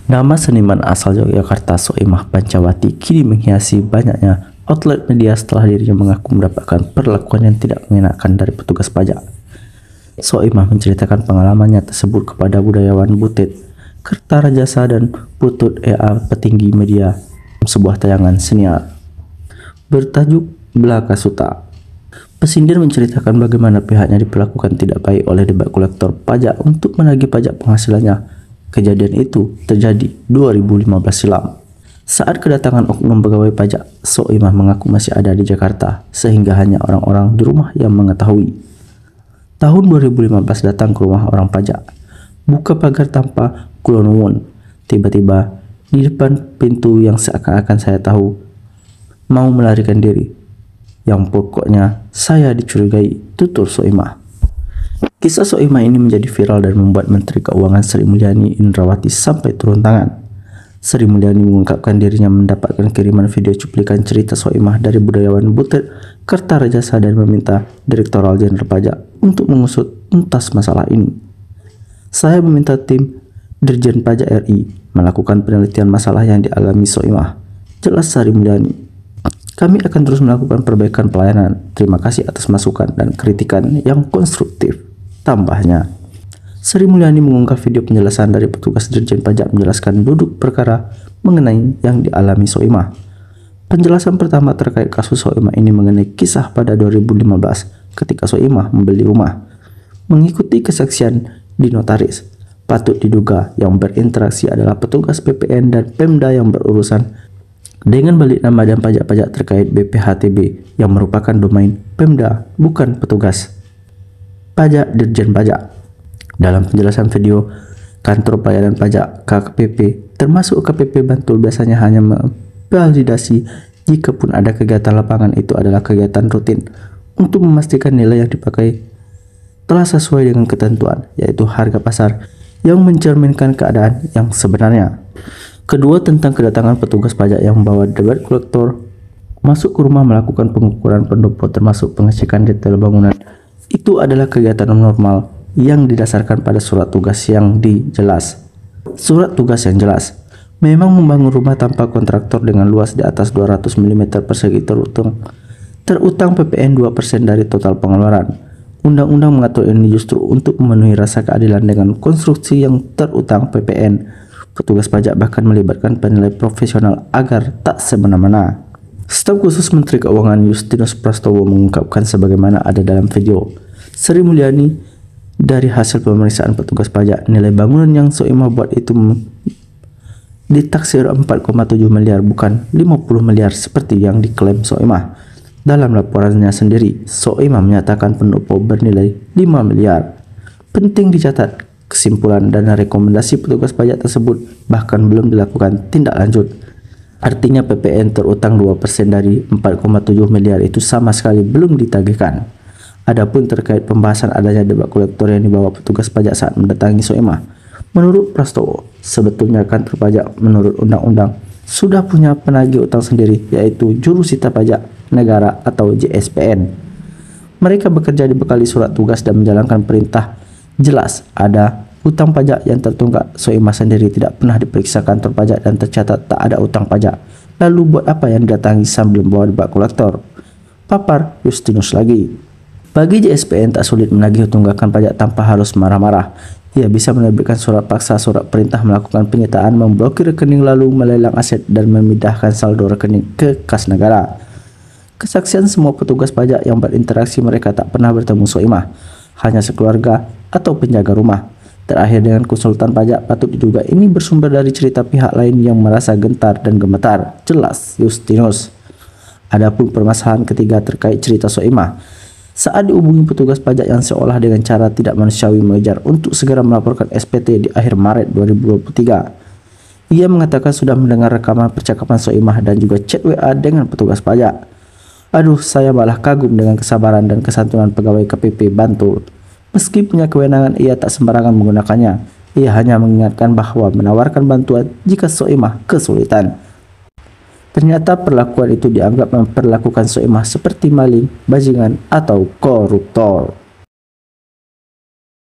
Nama seniman asal Yogyakarta Soimah Pancawati kini menghiasi banyaknya outlet media setelah dirinya mengaku mendapatkan perlakuan yang tidak mengenakan dari petugas pajak. Soimah menceritakan pengalamannya tersebut kepada budayawan Butet Kertarajasa dan Putut EA petinggi media sebuah tayangan senior bertajuk Belaka Suta. Pesindir menceritakan bagaimana pihaknya diperlakukan tidak baik oleh debat kolektor pajak untuk menagih pajak penghasilannya. Kejadian itu terjadi 2015 silam. Saat kedatangan oknum pegawai pajak, Soimah mengaku masih ada di Jakarta, sehingga hanya orang-orang di rumah yang mengetahui. Tahun 2015 datang ke rumah orang pajak, buka pagar tanpa kulonwon. Tiba-tiba di depan pintu yang seakan-akan saya tahu mau melarikan diri. Yang pokoknya saya dicurigai, tutur Soimah. Kisah Soimah ini menjadi viral dan membuat Menteri Keuangan Sri Mulyani Indrawati sampai turun tangan. Sri Mulyani mengungkapkan dirinya mendapatkan kiriman video cuplikan cerita Soimah dari budayawan Butet Kertarajasa dan meminta Direktoral Jenderal Pajak untuk mengusut tuntas masalah ini. Saya meminta tim Dirjen Pajak RI melakukan penelitian masalah yang dialami Soimah, jelas Sri Mulyani. Kami akan terus melakukan perbaikan pelayanan. Terima kasih atas masukan dan kritikan yang konstruktif, tambahnya. Sri Mulyani mengunggah video penjelasan dari petugas Dirjen Pajak menjelaskan duduk perkara mengenai yang dialami Soimah. Penjelasan pertama terkait kasus Soimah ini mengenai kisah pada 2015 ketika Soimah membeli rumah. Mengikuti kesaksian di notaris, patut diduga yang berinteraksi adalah petugas PPN dan Pemda yang berurusan dengan balik nama dan pajak-pajak terkait BPHTB yang merupakan domain Pemda, bukan petugas pajak Dirjen Pajak. Dalam penjelasan video, Kantor Pelayanan Pajak KPP termasuk KPP Bantul biasanya hanya memvalidasi jika pun ada kegiatan lapangan itu adalah kegiatan rutin untuk memastikan nilai yang dipakai telah sesuai dengan ketentuan, yaitu harga pasar yang mencerminkan keadaan yang sebenarnya. Kedua, tentang kedatangan petugas pajak yang membawa debat kolektor masuk ke rumah melakukan pengukuran pendopo termasuk pengecekan detail bangunan. Itu adalah kegiatan normal yang didasarkan pada surat tugas yang jelas. Surat tugas yang jelas. Memang membangun rumah tanpa kontraktor dengan luas di atas 200 mm persegi terutang PPN 2% dari total pengeluaran. Undang-undang mengatur ini justru untuk memenuhi rasa keadilan dengan konstruksi yang terutang PPN. Petugas pajak bahkan melibatkan penilai profesional agar tak semena-mena. Staf khusus Menteri Keuangan Justinus Prastowo mengungkapkan sebagaimana ada dalam video. Sri Mulyani, dari hasil pemeriksaan petugas pajak, nilai bangunan yang Soimah buat itu ditaksir 4,7 miliar bukan 50 miliar seperti yang diklaim Soimah. Dalam laporannya sendiri, Soimah menyatakan pendopo bernilai 5 miliar. Penting dicatat, kesimpulan dan rekomendasi petugas pajak tersebut bahkan belum dilakukan tindak lanjut. Artinya PPN terutang 2% dari 4,7 miliar itu sama sekali belum ditagihkan. Adapun terkait pembahasan adanya debat kolektor yang dibawa petugas pajak saat mendatangi Soimah, menurut Prastowo, sebetulnya kantor pajak menurut undang-undang sudah punya penagih utang sendiri, yaitu Jurusita Pajak Negara atau JSPN. Mereka bekerja dibekali surat tugas dan menjalankan perintah. Jelas ada utang pajak yang tertunggak. Soimah sendiri tidak pernah diperiksa kantor pajak dan tercatat tak ada utang pajak. Lalu buat apa yang didatangi sambil membawa debat kolektor? Papar Justinus lagi. Bagi JSPN tak sulit menagih tunggakan pajak tanpa harus marah-marah. Ia bisa menerbitkan surat paksa, surat perintah melakukan penyitaan, memblokir rekening lalu melelang aset dan memindahkan saldo rekening ke kas negara. Kesaksian semua petugas pajak yang berinteraksi, mereka tak pernah bertemu Soimah, hanya sekeluarga atau penjaga rumah. Terakhir dengan konsultan pajak, patut diduga ini bersumber dari cerita pihak lain yang merasa gentar dan gemetar, jelas Justinus. Adapun permasalahan ketiga terkait cerita Soimah. Saat dihubungi petugas pajak yang seolah dengan cara tidak manusiawi mengejar untuk segera melaporkan SPT di akhir Maret 2023. Ia mengatakan sudah mendengar rekaman percakapan Soimah dan juga chat WA dengan petugas pajak. Aduh, saya malah kagum dengan kesabaran dan kesantunan pegawai KPP Bantul. Meski punya kewenangan, ia tak sembarangan menggunakannya. Ia hanya mengingatkan bahwa menawarkan bantuan jika Soimah kesulitan. Ternyata perlakuan itu dianggap memperlakukan Soimah seperti maling, bajingan, atau koruptor.